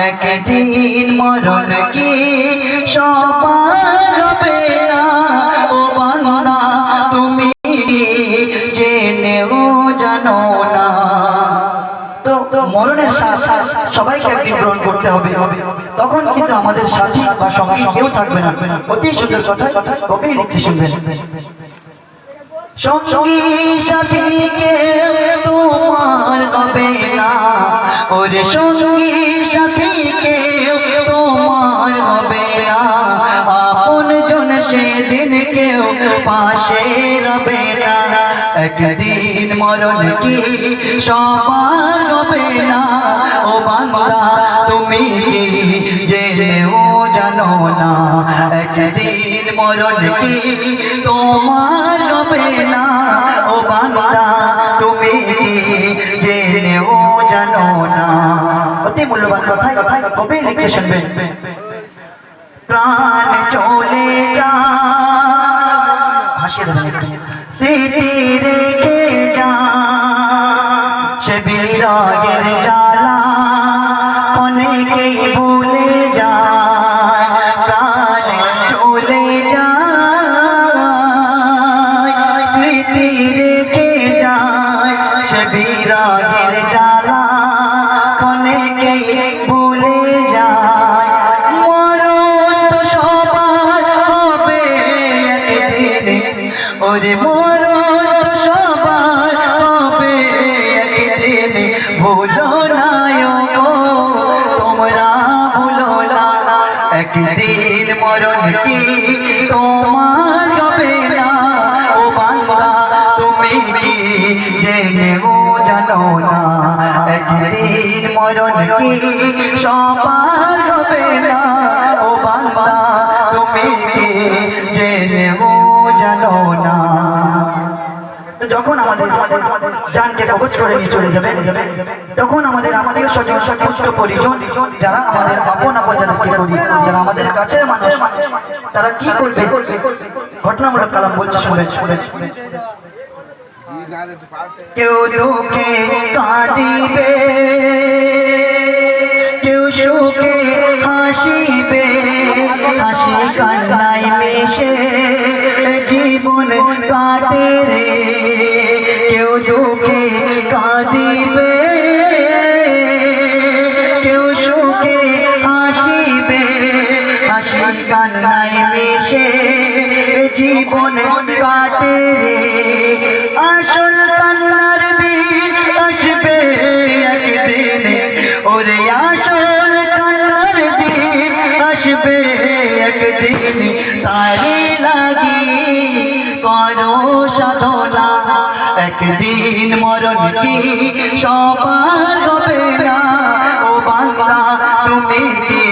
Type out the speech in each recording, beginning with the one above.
একদিন মরণ কি সবার হবে না ও বান্দা তুমি জেনেও জানো না। তো মরণের শ্বাস সবাইকে একদিন গ্রহণ করতে হবে, তখন কিন্তু আমাদের সাথী বা সঙ্গী কেউ থাকবে না। অতি সুন্দর কথা কবি লিখছে, শুনবেন। সঙ্গী সাথী কেউ তোমার হবে না, ওরে সঙ্গী সাথী কেউ তোমার হবে না, আপন জন সেদিন কেউ পাশে রবে না। একদিন মরণ কি সবার হবে না ও বান্দা তুমি কি জেনেও জানো না। একদিন মরণ কি তোমার হবে না ও বান্দা তুমি কি জেনেও জানো না। অতি মূল্যবান কথাই কবি লিখছে, শুনবেন। প্রাণ চলে যা ভাসিয়ে দেবেন একটু, স্মৃতি রেখে যা সে বিরহের জ্বালা অনেকেই ভুলে যায়। প্রাণ চলে যায় স্মৃতি রেখে যায় সে বিরহের জ্বালা অনেকেই ভুলে যায়। মরণ তো সবার হবে একদিন, ওরে মরণ তো সবার হবে একদিন, ভুলো না গো তোমরা ভুলো না। একদিন মরণ কি তোমার হবে না ও বান্দা তুমি কি জেনেও জানো না। একদিন মরণ কি সবার হবে না ও বান্দা তুমি কি জেনেও জানো না। তো যখন আমাদের জানকে কবজ করে নিয়ে চলে যাবে, তখন আমাদের আত্মীয় স্বজন পুত্র পরিজন যারা আমাদের আপন যাদেরকে করি, যারা আমাদের কাছের মানুষ, তারা কি করবে? ঘটনামূলক কালাম বলছে, শুনবেন। কেউ দুঃখে কাঁদিবে, কেউ সুখে হাসিবে, হাসি কান্নায় মিশে জীবন কাটে রে। কেউ দুঃখে কাঁদিবে, কেউ সুখে হাসিবে, হাসি কান্নায় মিশে জীবন কাটে রে। আসল কান্নার দিন আসবে একদিন, ওরে আসল কান্নার দিন আসবে একদিন, তারি লাগি করো সাধনা। একদিন মরণ কি সবার হবে না ও বান্দা তুমি কি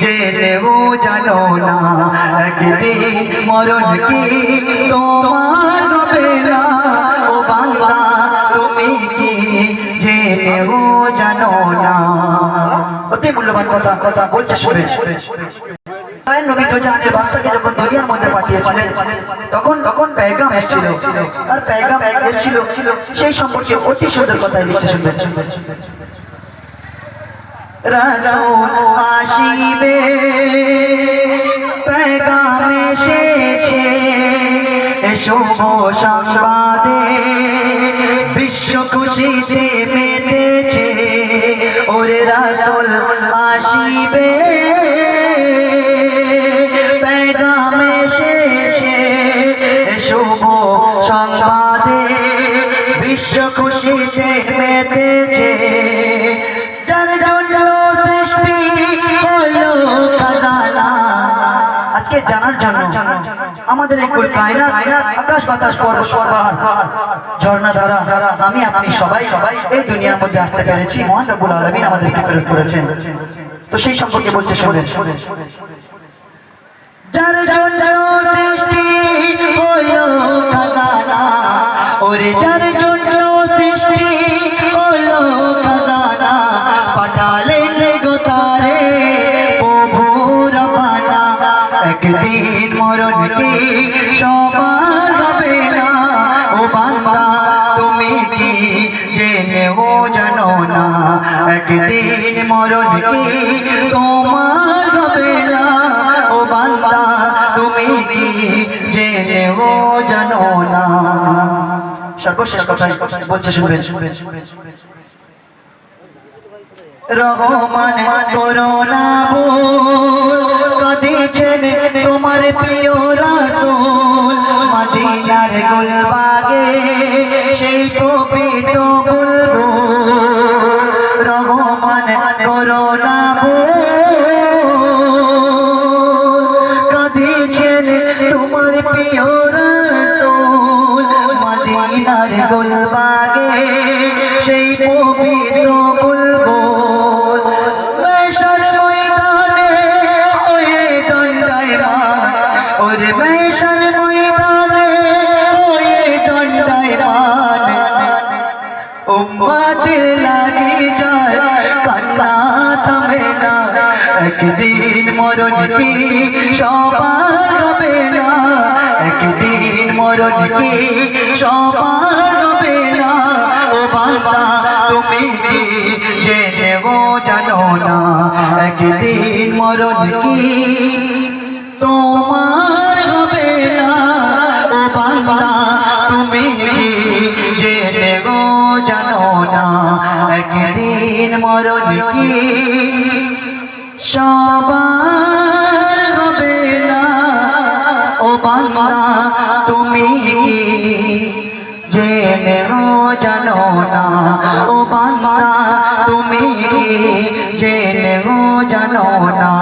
জেনেও জানো না। একদিন মরণ কি তোমার হবে না ও বান্দা তুমি কি জেনেও জানো না। অতি মূল্যবান কথা বলছে, শুনে। নবী দোজাহানের বাদশাকে যখন দুনিয়ার মধ্যে পাঠিয়েছিলেন, তখন পেগাম এসেছিল, আর পেগাম এসেছিল সেই সম্পর্কে অতি সুন্দর কথা লিখছে, শুনবেন। রাসূল আসিবে পেগাম এসেছে, শুভ সংবাদে বিশ্ব খুশিতে মেতেছে। ওরে রাসূল আসিবে পেগাম এসেছে, শুভ সংবাদে বিশ্ব খুশিতে মেতেছে। যার জন্য সৃষ্টি হলো খাজানা, আজকে জানার জন্য আমাদের এই কুল কায়নাত, আকাশ বাতাস পর্বত পাহাড় ঝর্ণা ধারা আমি আপনি সবাই এই দুনিয়ার মধ্যে আসতে পেরেছি, মহান রব্বুল আলামিন আমাদেরকে প্রেরণ করেছেন। তো সেই সম্পর্কে বলছে, শুনেন। যার জন্য সৃষ্টি হলো খাজানা, ওরে যার জন্য সৃষ্টি হলো খাজানা, পাঠালেন গো তারে প্রভু রব্বানা। একদিন মরণ কি সবার হবে না ও বান্দা তুমি কি জেনেও জানো না। একদিন মরণ কি তোমার হবে না ও বান্দা তুমি কি জেনেও জানো না। সর্বশেষ কথা বলছে শুনবেন। রহমান করোনা ভুল কাঁদিছেন তোমার প্রিয় রাসূল মদিনার গুলবাগে সেই পবিত্র বুলবুল। রহমান করোনা ভুল কাঁদিছেন তোমার প্রিয় রাসূল মদিনার গুলবাগে সেই পবিত্র বুলবুল। মেশর ময়দানে হয়ে দণ্ডায়মান ওরে মেশর ময়দানে হয়ে দণ্ডায়মান উম্মতের লাগি যায় কান্না থামে না। একদিন মরণ কি সবার হবে না একদিন মরণ কি সবার হবে না ও বান্দা তুমি কি জেনেও জানো না। একদিন মরণ কি তোমার হবে না ও বান্দা তুমি কি জেনেও জানো না। একদিন মরণ কি সবার হবে না ও বান্দা তুমি কি জেনেও জানো না ও বান্দা তুমি কি জেনেও জানো না।